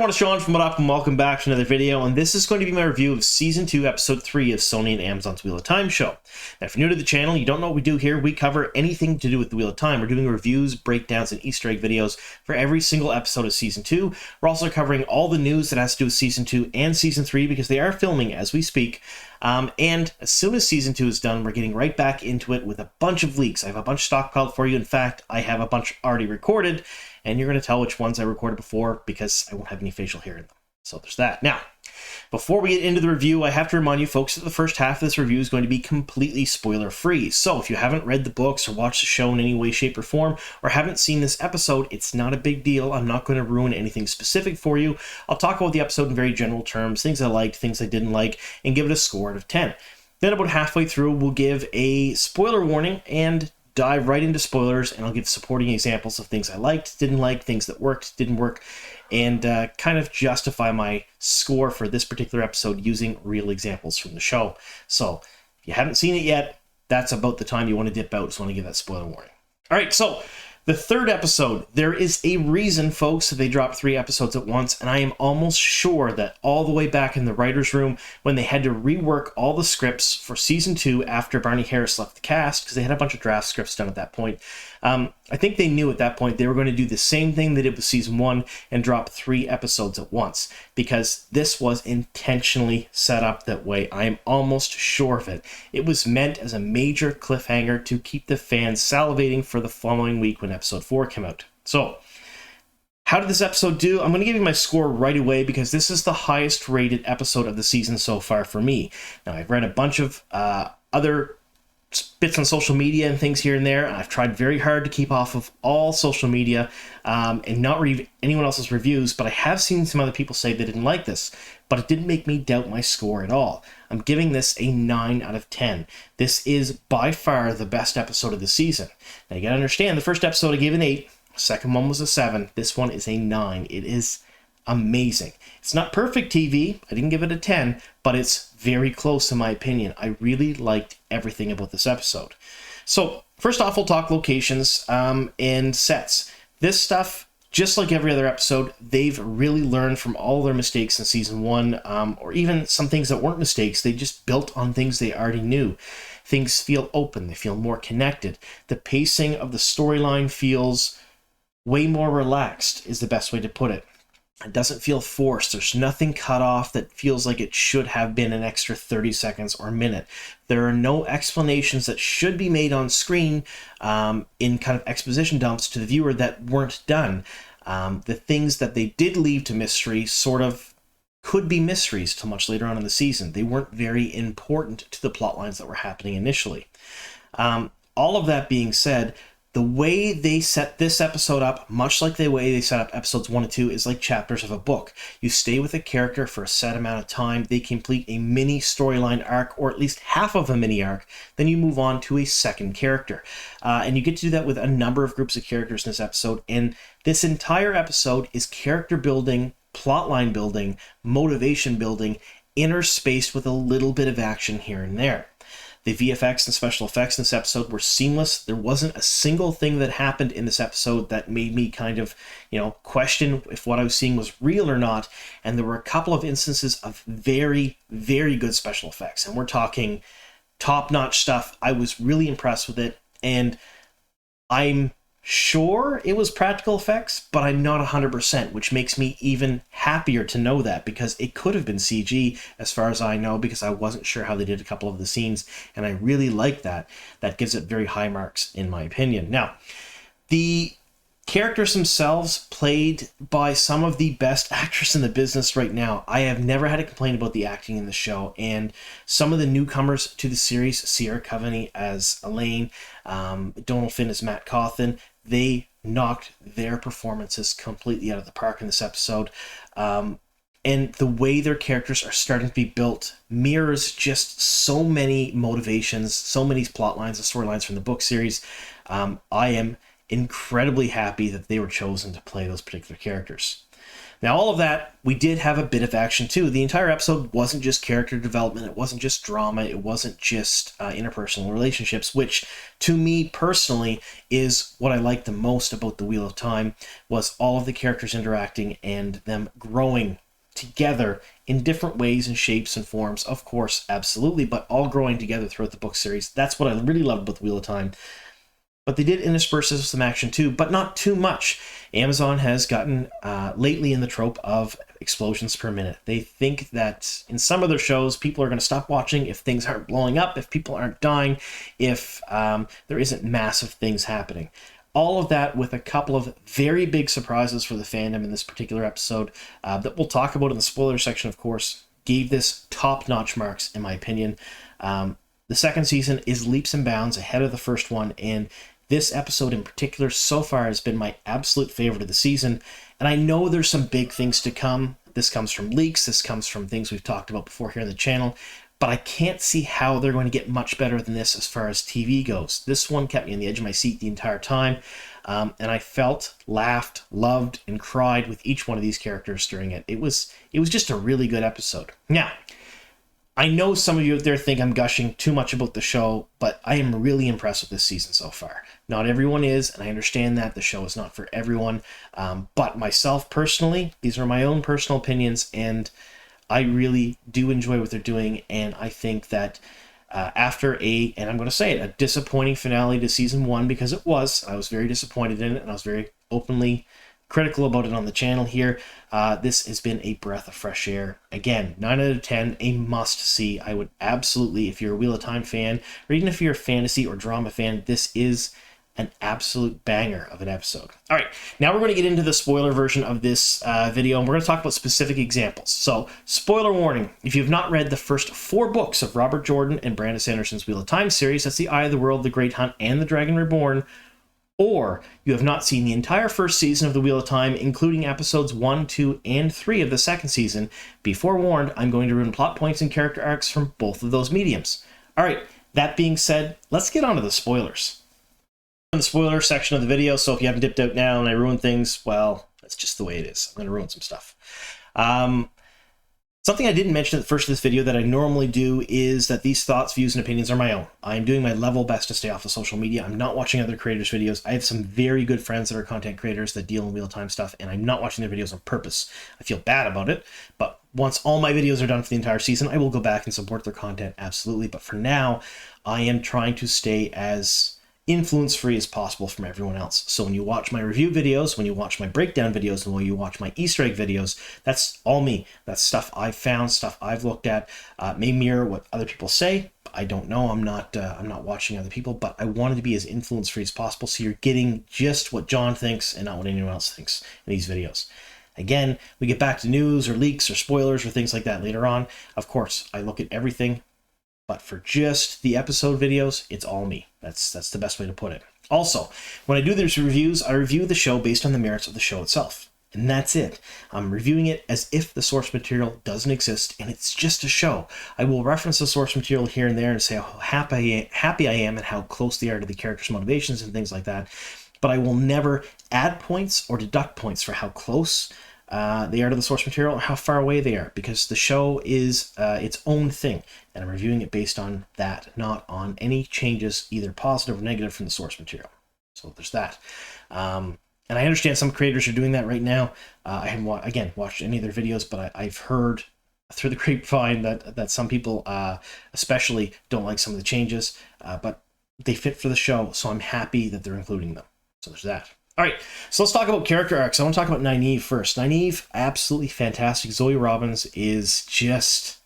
everyone, it's Sean from What Up, and welcome back to another video, and this is going to be my review of Season 2, Episode 3 of Sony and Amazon's Wheel of Time show. Now, if you're new to the channel, you don't know what we do here, we cover anything to do with the Wheel of Time. We're doing reviews, breakdowns, and Easter egg videos for every single episode of Season 2. We're also covering all the news that has to do with Season 2 and Season 3, because they are filming as we speak. And as soon as Season 2 is done, we're getting right back into it with a bunch of leaks. I have a bunch stockpiled for you. In fact, I have a bunch already recorded, and you're going to tell which ones I recorded before because I won't have any facial hair in them. So there's that. Now, before we get into the review, I have to remind you folks that the first half of this review is going to be completely spoiler-free. So if you haven't read the books or watched the show in any way, shape, or form, or haven't seen this episode, it's not a big deal. I'm not going to ruin anything specific for you. I'll talk about the episode in very general terms, things I liked, things I didn't like, and give it a score out of 10. Then about halfway through, we'll give a spoiler warning and dive right into spoilers, and I'll give supporting examples of things I liked, didn't like, things that worked, didn't work, and kind of justify my score for this particular episode using real examples from the show. So if you haven't seen it yet, that's about the time you want to dip out, so I want to give that spoiler warning. All right, so the third episode, there is a reason, folks, that they dropped 3 episodes at once, and I am almost sure that all the way back in the writer's room, when they had to rework all the scripts for Season 2 after Barney Harris left the cast, because they had a bunch of draft scripts done at that point, I think they knew at that point they were going to do the same thing they did with Season 1 and drop 3 episodes at once, because this was intentionally set up that way. I am almost sure of it. It was meant as a major cliffhanger to keep the fans salivating for the following week when Episode 4 came out. So, how did this episode do? I'm going to give you my score right away because this is the highest rated episode of the season so far for me. Now, I've read a bunch of other bits on social media and things here and there, and I've tried very hard to keep off of all social media and not read anyone else's reviews, but I have seen some other people say they didn't like this, but it didn't make me doubt my score at all. I'm giving this a 9 out of 10. This is by far the best episode of the season. Now you gotta understand, the first episode I gave an 8, the second one was a 7, this one is a 9. It is amazing. It's not perfect TV, I didn't give it a 10, but it's very close in my opinion. I really liked everything about this episode. So first off, we'll talk locations and sets. This stuff, just like every other episode, they've really learned from all their mistakes in Season 1, or even some things that weren't mistakes. They just built on things they already knew. Things feel open, they feel more connected. The pacing of the storyline feels way more relaxed, is the best way to put it. It doesn't feel forced. There's nothing cut off that feels like it should have been an extra 30 seconds or a minute. There are no explanations that should be made on screen in kind of exposition dumps to the viewer that weren't done. The things that they did leave to mystery sort of could be mysteries till much later on in the season. They weren't very important to the plot lines that were happening initially. All of that being said, the way they set this episode up, much like the way they set up episodes 1 and 2, is like chapters of a book. You stay with a character for a set amount of time, they complete a mini storyline arc, or at least half of a mini arc, then you move on to a second character. And you get to do that with a number of groups of characters in this episode, and this entire episode is character building, plotline building, motivation building, interspaced with a little bit of action here and there. The VFX and special effects in this episode were seamless. There wasn't a single thing that happened in this episode that made me kind of, question if what I was seeing was real or not. And there were a couple of instances of very, very good special effects. And we're talking top-notch stuff. I was really impressed with it. And I'm sure it was practical effects, but I'm not 100%, which makes me even happier to know that, because it could have been CG as far as I know, because I wasn't sure how they did a couple of the scenes, and I really like that. That gives it very high marks in my opinion. Now, the characters themselves, played by some of the best actors in the business right now. I have never had a complaint about the acting in the show, and some of the newcomers to the series, Sierra Coveney as Elaine, Donald Finn as Matt Cawthon, they knocked their performances completely out of the park in this episode. And the way their characters are starting to be built mirrors just so many motivations, so many plot lines and storylines from the book series. I am incredibly happy that they were chosen to play those particular characters. Now, all of that, we did have a bit of action too. The entire episode wasn't just character development, it wasn't just drama, it wasn't just interpersonal relationships, which to me personally is what I like the most about the Wheel of Time, was all of the characters interacting and them growing together in different ways and shapes and forms, of course, absolutely, but all growing together throughout the book series. That's what I really loved about the Wheel of Time. But they did intersperse this with some action too, but not too much. Amazon has gotten lately in the trope of explosions per minute. They think that in some of their shows, people are going to stop watching if things aren't blowing up, if people aren't dying, if there isn't massive things happening. All of that with a couple of very big surprises for the fandom in this particular episode that we'll talk about in the spoiler section, of course, gave this top-notch marks, in my opinion. The second season is leaps and bounds ahead of the first one, and this episode in particular so far has been my absolute favorite of the season, and I know there's some big things to come. This comes from leaks, this comes from things we've talked about before here on the channel, but I can't see how they're going to get much better than this as far as TV goes. This one kept me on the edge of my seat the entire time, and I felt, laughed, loved, and cried with each one of these characters during it. It was just a really good episode. Now, I know some of you out there think I'm gushing too much about the show, but I am really impressed with this season so far. Not everyone is, and I understand that the show is not for everyone, but myself personally, these are my own personal opinions, and I really do enjoy what they're doing, and I think that after and I'm going to say it, a disappointing finale to season 1, because I was very disappointed in it, and I was very openly critical about it on the channel here. This has been a breath of fresh air. Again, 9 out of 10, a must-see. I would absolutely, if you're a Wheel of Time fan, or even if you're a fantasy or drama fan, this is an absolute banger of an episode. All right, now we're going to get into the spoiler version of this video, and we're going to talk about specific examples. So, spoiler warning, if you've not read the first 4 books of Robert Jordan and Brandon Sanderson's Wheel of Time series, that's The Eye of the World, The Great Hunt, and The Dragon Reborn, or you have not seen the entire first season of The Wheel of Time, including episodes 1, 2, and 3 of the second season, be forewarned, I'm going to ruin plot points and character arcs from both of those mediums. All right, that being said, let's get on to the spoilers. In the spoiler section of the video, so if you haven't dipped out now and I ruin things, well, that's just the way it is. I'm going to ruin some stuff. Something I didn't mention at the first of this video that I normally do is that these thoughts, views, and opinions are my own. I'm doing my level best to stay off of social media. I'm not watching other creators' videos. I have some very good friends that are content creators that deal in Wheel of Time stuff, and I'm not watching their videos on purpose. I feel bad about it, but once all my videos are done for the entire season, I will go back and support their content, absolutely. But for now, I am trying to stay as influence-free as possible from everyone else. So when you watch my review videos, when you watch my breakdown videos, and when you watch my Easter egg videos, that's all me. That's stuff I've found, stuff I've looked at. May mirror what other people say. I don't know. I'm not watching other people, but I wanted to be as influence-free as possible, so you're getting just what John thinks and not what anyone else thinks in these videos. Again, we get back to news or leaks or spoilers or things like that later on. Of course, I look at everything, but for just the episode videos, it's all me. That's the best way to put it. Also, when I do these reviews, I review the show based on the merits of the show itself. And that's it. I'm reviewing it as if the source material doesn't exist and it's just a show. I will reference the source material here and there and say how happy I am and how close they are to the characters' motivations and things like that. But I will never add points or deduct points for how close they are to the source material or how far away they are, because the show is its own thing, and I'm reviewing it based on that, not on any changes, either positive or negative, from the source material. So there's that. And I understand some creators are doing that right now. I haven't, again, watched any of their videos, but I've heard through the grapevine that some people especially don't like some of the changes, but they fit for the show, so I'm happy that they're including them. So there's that. All right, so let's talk about character arcs. I want to talk about Nynaeve first. Nynaeve, absolutely fantastic. Zoe Robbins is just,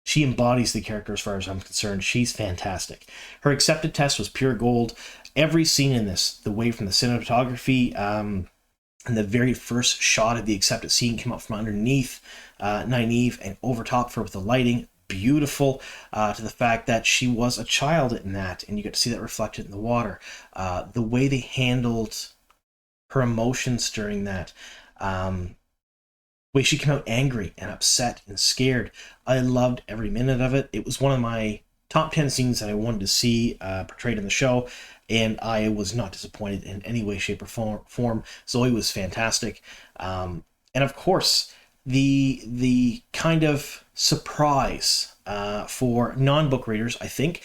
she embodies the character as far as I'm concerned. She's fantastic. Her accepted test was pure gold. Every scene in this, the way from the cinematography, and the very first shot of the accepted scene came up from underneath Nynaeve and over top her with the lighting. Beautiful, to the fact that she was a child in that, and you get to see that reflected in the water. The way they handled her emotions during that, way she came out angry and upset and scared. I loved every minute of it. It was one of my top 10 scenes that I wanted to see portrayed in the show, and I was not disappointed in any way, shape, or form. Zoe was fantastic. And And of course, the kind of surprise for non-book readers, I think,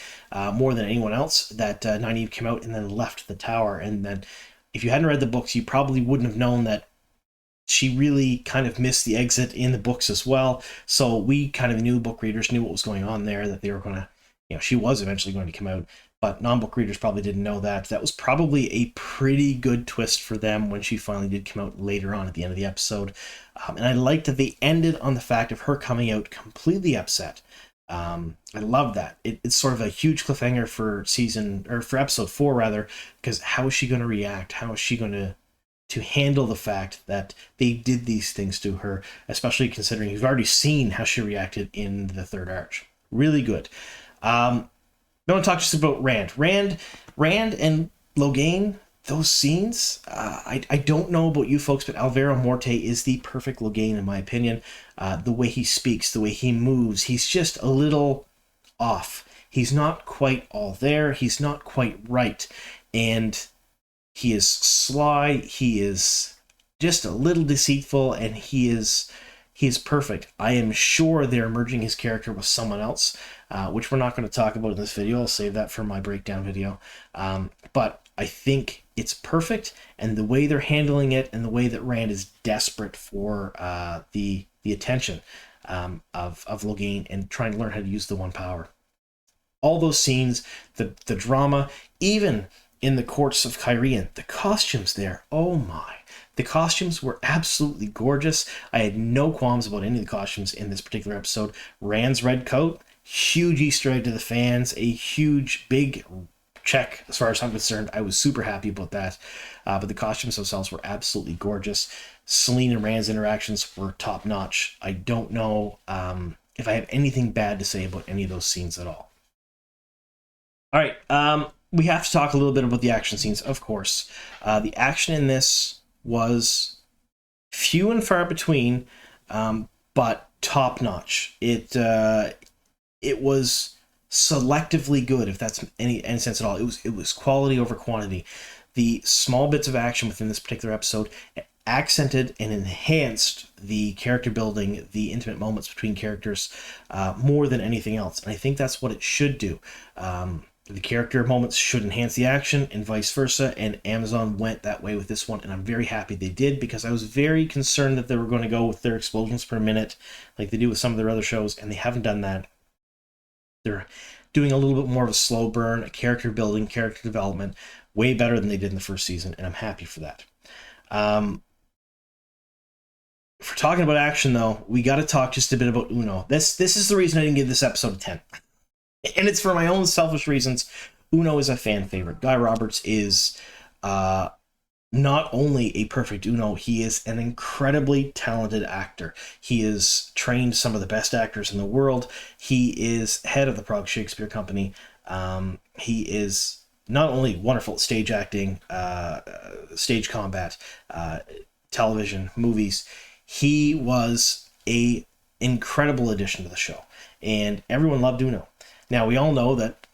more than anyone else, that Nynaeve came out and then left the tower. And then if you hadn't read the books, you probably wouldn't have known that she really kind of missed the exit in the books as well. So we kind of knew, book readers knew what was going on there, that they were going to, she was eventually going to come out. But non-book readers probably didn't know that. That was probably a pretty good twist for them when she finally did come out later on at the end of the episode. And I liked that they ended on the fact of her coming out completely upset. I love that. It's sort of a huge cliffhanger for for episode 4 rather, because how is she going to react? How is she going to handle the fact that they did these things to her, especially considering you've already seen how she reacted in the third arch. Really good. I want to talk just about Rand. Rand and Logan, those scenes, I don't know about you folks, but Alvaro Morte is the perfect Logan in my opinion. The way he speaks, the way he moves, he's just a little off. He's not quite all there. He's not quite right. And he is sly. He is just a little deceitful, and he is perfect. I am sure they're merging his character with someone else, which we're not going to talk about in this video. I'll save that for my breakdown video. But I think it's perfect, and the way they're handling it, and the way that Rand is desperate for the attention of Logan and trying to learn how to use the One Power. All those scenes, the drama, even in the courts of Kyrian, the costumes there, oh my. The costumes were absolutely gorgeous. I had no qualms about any of the costumes in this particular episode. Rand's red coat, huge Easter egg to the fans, a huge, big check as far as I'm concerned. I was super happy about that. But the costumes themselves were absolutely gorgeous. Selene and Rand's interactions were top-notch. I don't know if I have anything bad to say about any of those scenes at all. All right, we have to talk a little bit about the action scenes, of course. The action in this was few and far between, but top-notch. It was selectively good, if that's any sense at all. It was quality over quantity. The small bits of action within this particular episode accented and enhanced the character building, the intimate moments between characters, more than anything else. And I think that's what it should do. The character moments should enhance the action and vice versa, and Amazon went that way with this one, and I'm very happy they did, because I was very concerned that they were going to go with their explosions per minute like they do with some of their other shows, and they haven't done that. They're doing a little bit more of a slow burn, a character building, character development, way better than they did in the first season, and I'm happy for that. If we're talking about action, though, we got to talk just a bit about Uno. This is the reason I didn't give this episode a 10. And it's for my own selfish reasons. Uno is a fan favorite. Guy Roberts is not only a perfect Uno, he is an incredibly talented actor. He has trained some of the best actors in the world. He is head of the Prague Shakespeare Company. He is not only wonderful at stage acting, stage combat, television, movies. He was an incredible addition to the show, and everyone loved Uno. Now, we all know that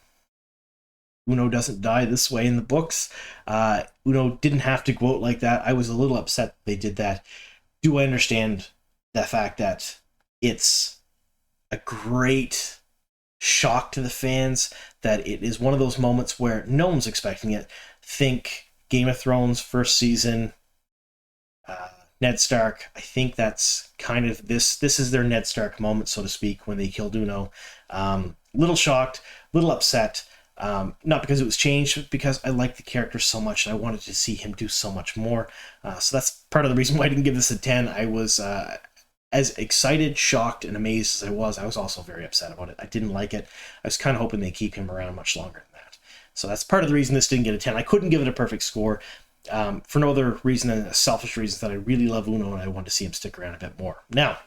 Uno doesn't die this way in the books. Uno didn't have to go out like that. I was a little upset they did that. Do I understand the fact that it's a great shock to the fans, that it is one of those moments where no one's expecting it? Think Game of Thrones first season, Ned Stark. I think that's kind of this is their Ned Stark moment, so to speak, when they killed Uno. Little shocked, little upset, not because it was changed, but because I liked the character so much and I wanted to see him do so much more. So that's part of the reason why I didn't give this a 10. I was as excited, shocked, and amazed as I was also very upset about it. I didn't like it. I was kind of hoping they'd keep him around much longer than that. So that's part of the reason this didn't get a 10. I couldn't give it a perfect score for no other reason than a selfish reason that I really love Uno and I wanted to see him stick around a bit more. Now,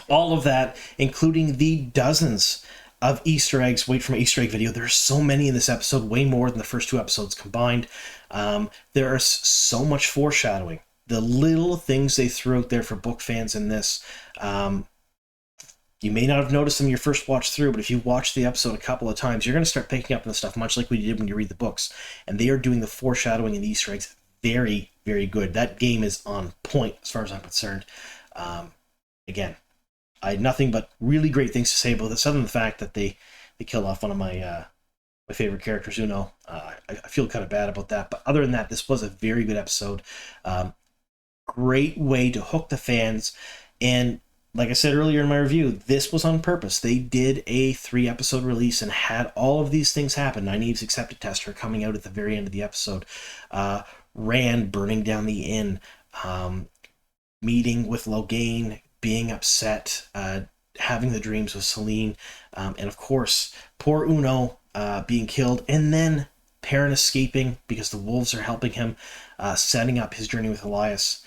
all of that, including the dozens of Easter eggs. Wait for my Easter egg video. There's so many in this episode, way more than the first 2 episodes combined. There is so much foreshadowing. The little things they threw out there for book fans in this, you may not have noticed them your first watch through, but if you watch the episode a couple of times, you're going to start picking up on the stuff, much like we did when you read the books. And they are doing the foreshadowing and the Easter eggs very, very good. That game is on point as far as I'm concerned. Again, I had nothing but really great things to say about this, other than the fact that they killed off one of my my favorite characters, Uno. I feel kind of bad about that, but other than that, this was a very good episode. Great way to hook the fans, and like I said earlier in my review, this was on purpose. They did a 3-episode release and had all of these things happen. Nynaeves Accepted Tester coming out at the very end of the episode. Rand burning down the inn. Meeting with Logan, being upset, having the dreams with Celine, and of course, poor Uno being killed, and then Perrin escaping because the wolves are helping him, setting up his journey with Elias.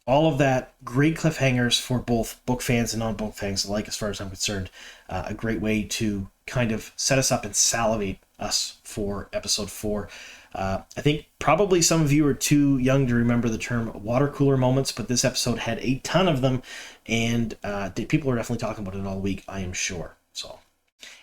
All of that, great cliffhangers for both book fans and non-book fans alike, as far as I'm concerned. A great way to kind of set us up and salivate us for episode 4. I think probably some of you are too young to remember the term water cooler moments, but this episode had a ton of them, and people are definitely talking about it all week, I am sure. So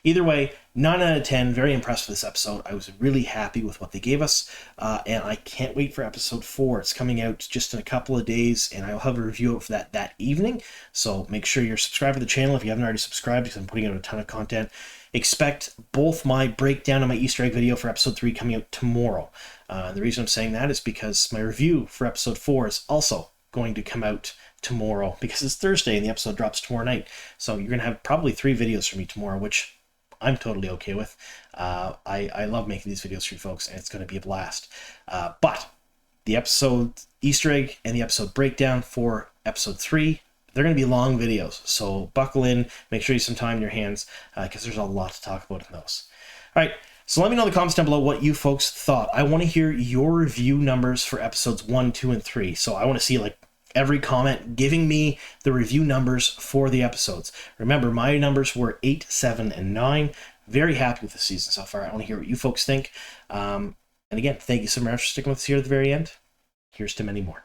either way, 9 out of 10, very impressed with this episode. I was really happy with what they gave us, and I can't wait for episode 4. It's coming out just in a couple of days, and I'll have a review of that evening, so make sure you're subscribed to the channel if you haven't already subscribed, because I'm putting out a ton of content. Expect both my breakdown and my Easter egg video for episode 3 coming out tomorrow. The reason I'm saying that is because my review for episode 4 is also going to come out tomorrow, because it's Thursday and the episode drops tomorrow night. So you're going to have probably 3 videos from me tomorrow, which I'm totally okay with. I love making these videos for you folks, and it's going to be a blast. But the episode Easter egg and the episode breakdown for episode 3, they're going to be long videos, so buckle in, make sure you have some time in your hands, because there's a lot to talk about in those. All right, so let me know in the comments down below what you folks thought. I want to hear your review numbers for episodes 1, 2, and 3, so I want to see like every comment giving me the review numbers for the episodes. Remember, my numbers were 8, 7, and 9. Very happy with the season so far. I want to hear what you folks think. And again, thank you so much for sticking with us here at the very end. Here's to many more.